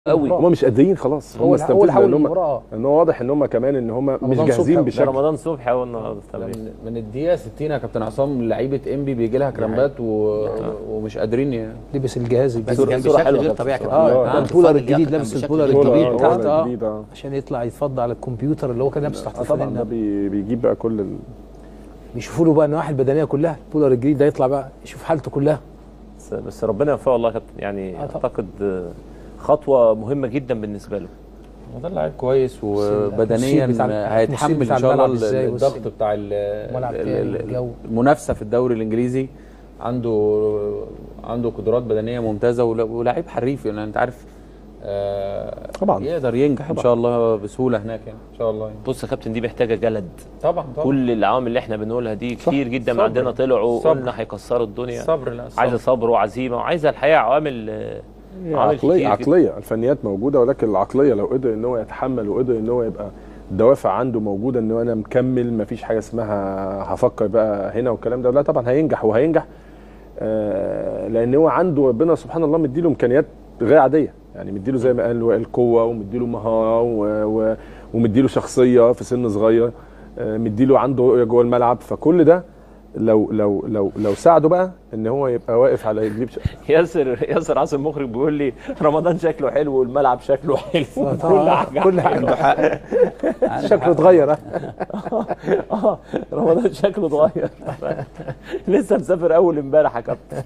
قوي، هم مش قادرين خلاص، هم استنفذوا ان هو واضح ان هم كمان ان هم مش جاهزين بشكل. رمضان صبحي اول النهارده من الدقيقه 60 يا كابتن عصام لعيبه انبي بيجي لها كرامبات ومش قادرين لبس الجهاز بصوره حلوه غير طبيعي كده. البولر الجديد، لابس البولر الجديد تحت عشان يطلع يتفضل على الكمبيوتر اللي هو كان لابس تحت طبعا ده بيجيب بقى كل بيشوفوا له بقى النواحي البدنيه كلها. البولر الجديد ده يطلع بقى يشوف حالته كلها. بس ربنا يوفقه والله يا كابتن، يعني اعتقد خطوه مهمه جدا بالنسبه له. ده لاعب كويس وبدنيا هيتحمل ان شاء الله الضغط بتاع المنافسه في الدوري الانجليزي. عنده قدرات بدنيه ممتازه ولاعيب حريف، يعني انت عارف طبعا يقدر ينجح ان شاء الله بسهوله هناك يعني ان شاء الله يعني. بص يا كابتن، دي محتاجه جلد طبعا. كل العوامل اللي احنا بنقولها دي كتير جدا من عندنا طلعوا قلنا هيكسروا الدنيا. عايزه صبر وعزيمه، وعايزه الحقيقه عوامل عقليه. الفنيات موجوده، ولكن العقليه لو قدر ان هو يتحمل وقدر ان هو يبقى الدوافع عنده موجوده ان انا مكمل، مفيش حاجه اسمها هفكر بقى هنا والكلام ده، لا طبعا هينجح لان هو عنده ربنا سبحان الله مديله امكانيات غير عاديه، يعني مديله زي ما قال القوه، ومديله مهاره، ومديله شخصيه في سن صغير، مديله عنده رؤيه جوه الملعب. فكل ده لو ساعده بقى ان هو يبقى واقف على رجليه. ياسر عاصم المخرج بيقول لي رمضان شكله حلو والملعب شكله حلو، كل حاجه شكله اتغير. رمضان شكله اتغير. لسه مسافر اول امبارح يا كابتن.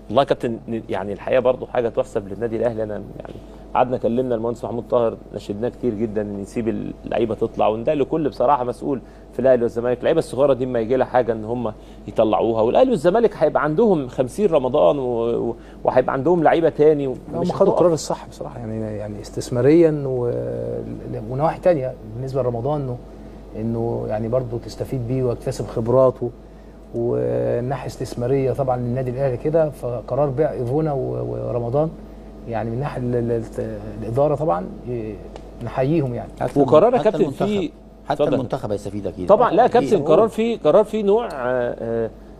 والله يا كابتن يعني الحقيقه برضه حاجه تحسب للنادي الاهلي. انا يعني قعدنا كلمنا المهندس محمود طاهر، نشدناه كتير جدا ان يسيب اللعيبه تطلع، وده لكل بصراحه مسؤول في الاهلي والزمالك. اللعيبه الصغيره دي ما يجي لها حاجه ان هم يطلعوها، والاهلي والزمالك هيبقى عندهم 50 رمضان وهيبقى عندهم لعيبه تاني. هم خدوا القرار الصح بصراحه، يعني استثماريا ونواحي ثانيه بالنسبه لرمضان، انه يعني برضه تستفيد بيه وتكتسب خبراته، والناحيه استثماريه طبعا للنادي الاهلي كده. فقرار بيع ايفونا ورمضان يعني من ناحيه الاداره طبعا نحييهم يعني. وقرار يا كابتن فيه حتى المنتخب هيستفيد اكيد طبعا. لا يا كابتن، قرار فيه نوع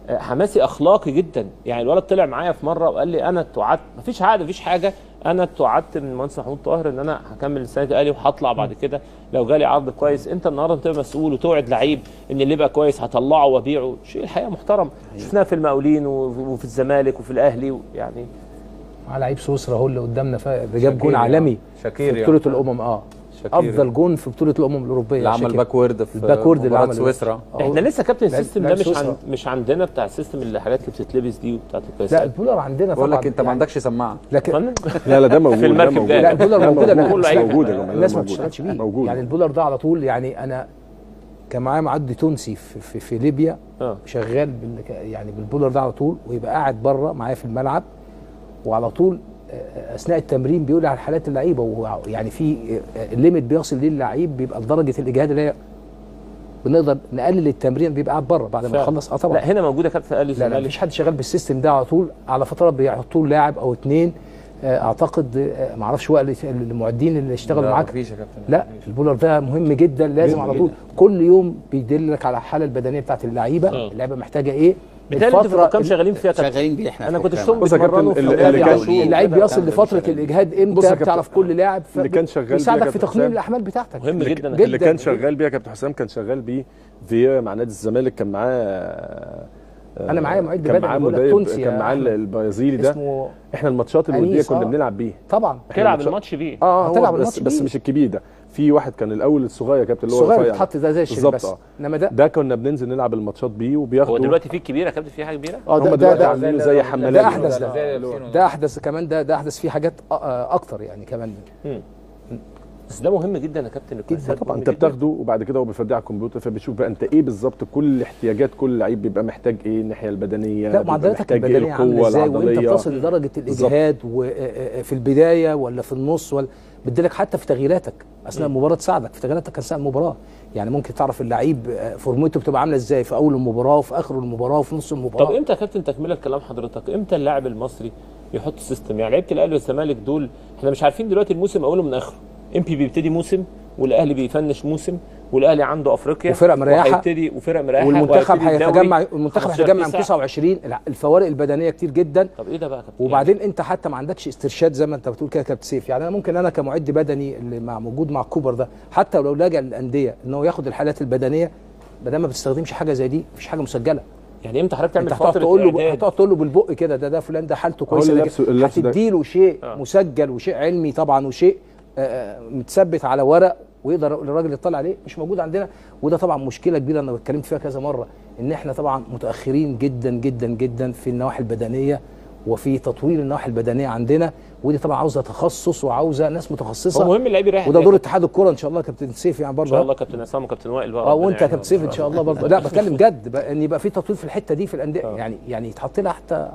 حماسي اخلاقي جدا. يعني الولد طلع معايا في مره وقال لي انا اتوعدت، مفيش عقد مفيش حاجه، انا اتوعدت من المهندس محمود طاهر ان انا هكمل السنه الاهلي وهطلع بعد كده لو جالي عرض كويس. انت النهارده بتبقى مسؤول وتوعد لعيب ان اللي يبقى كويس هطلعه وابيعه، شيء الحقيقه محترم. شفناه في المقاولين وفي الزمالك وفي الاهلي يعني. مع لعيب سويسرا هو اللي قدامنا جاب جون عالمي في بطوله الامم. افضل جون في بطوله الامم الاوروبيه اللي عمل باكورد في مباراه سويسرا. احنا لسه كابتن السيستم ده مش عندنا، بتاع السيستم اللي حاجات اللي بتتلبس دي وبتاعت الكويسات. لا البولر عندنا طبعا. بقول لك انت ما عندكش سماعه. لكن لا ده موجود في المركب. لا البولر موجود الناس ما بتشتغلش بيه. يعني البولر ده على طول. يعني انا كان معايا معد تونسي في ليبيا شغال يعني بالبولر ده على طول، ويبقى قاعد بره معايا في الملعب، وعلى طول اثناء التمرين بيقول على حالات اللعيبه، يعني في الليميت بيصل ليه اللعيب بيبقى لدرجه الاجهاد اللي هي بنقدر نقلل التمرين، بيبقى قاعد بره بعد ما يخلص. طبعا لا هنا موجوده كابتن قال لا مفيش حد شغال بالسيستم ده على طول. على فترات بيحطوا لاعب او اثنين اعتقد، ما اعرفش هو المعدين اللي اشتغلوا معاك. لا البولر ده مهم جدا، لازم على طول كل يوم بيدلك على الحاله البدنيه بتاعت اللعيبه. اللعيبه محتاجه ايه الفتره كام شغالين فيها شغالين بيه احنا. انا كنت شفتهم بيتمرنوا اللعيب بيصل لفتره الاجهاد امتى، بتعرف كل لاعب اللي كان شغال بيساعدك في تقليل الاحمال بتاعتك. مهم جدا. اللي كان شغال بيه يا كابتن حسام كان شغال بيه فيا مع نادي الزمالك، كان معاه انا معايا معد بدني تونسي، كان معاه البرازيلي ده. احنا الماتشات الوديه كنا بنلعب بيه طبعا. تلعب الماتش بيه بس مش الكبير ده. في واحد كان الاول الصغير يا كابتن اللي هو الصغير بيتحط ده زي الشيل بس. انما ده كنا بننزل نلعب الماتشات بيه وبياخدوا. هو دلوقتي في الكبيره يا كابتن، في حاجه كبيره. هم دلوقتي عاملينه زي حمالات. ده احدث ده احدث كمان. ده احدث فيه حاجات اكتر يعني كمان. بس ده مهم جدا يا كابتن. طبعا انت بتاخده وبعد كده هو بيفضيه على الكمبيوتر، فبتشوف بقى انت ايه بالظبط كل احتياجات كل لعيب بيبقى محتاج ايه، الناحيه البدنيه، لا معدلاتك البدنيه عامله ازاي، وانت بتصل لدرجه الاجهاد وفي البدايه ولا في النص، ولا بتديلك حتى في تغييراتك اثناء المباراه، تساعدك في تغييراتك اثناء المباراه. يعني ممكن تعرف اللعيب فورمته بتبقى عامله ازاي في اول المباراه وفي اخر المباراه وفي نص المباراه. طب امتى يا كابتن تكمله كلام حضرتك، امتى اللاعب المصري يحط سيستم؟ يعني لعيبه الاهلي والزمالك دول احنا مش عارفين دلوقتي الموسم اوله من اخره. امبي بيبتدي موسم والاهلي بيفنش موسم والاهلي عنده افريقيا وفرق مريحه وفرق مريحه والمنتخب وهيبتدي هيتجمع الدوري المنتخب 15 هيتجمع من 9. 29. الفوارق البدنيه كتير جدا. طب ايه ده بقى يا كابتن؟ وبعدين انت حتى ما عندكش استرشاد زي ما انت بتقول كده يا كابتن سيف. يعني انا ممكن انا كمعد بدني اللي موجود مع كوبر ده، حتى لو لجأ للانديه ان هو ياخد الحالات البدنيه، ما دام ما بتستخدمش حاجه زي دي مفيش حاجه مسجله. يعني امتى حضرتك تعمل انت هتقعد فتره تقول له إعداد؟ هتقعد تقول له بالبق كده ده فلان ده حالته كويسه، لكن هتديله شيء مسجل وشيء علمي طبعا وشيء متثبت على ورق ويقدر الراجل يطلع عليه، مش موجود عندنا. وده طبعا مشكله كبيره انا اتكلمت فيها كذا مره، ان احنا طبعا متاخرين جدا جدا جدا في النواحي البدنيه وفي تطوير النواحي البدنيه عندنا، ودي طبعا عاوزه تخصص وعاوزه ناس متخصصه. هو مهم اللعيب يريح، وده دور اتحاد الكوره ان شاء الله كابتن سيف يعني برضه. ان شاء الله كابتن عصام وكابتن وائل بقى. وانت يا كابتن سيف ان شاء الله برضه. لا بتكلم جد ان يبقى في تطوير في الحته دي في الانديه، يعني يتحط لها حتى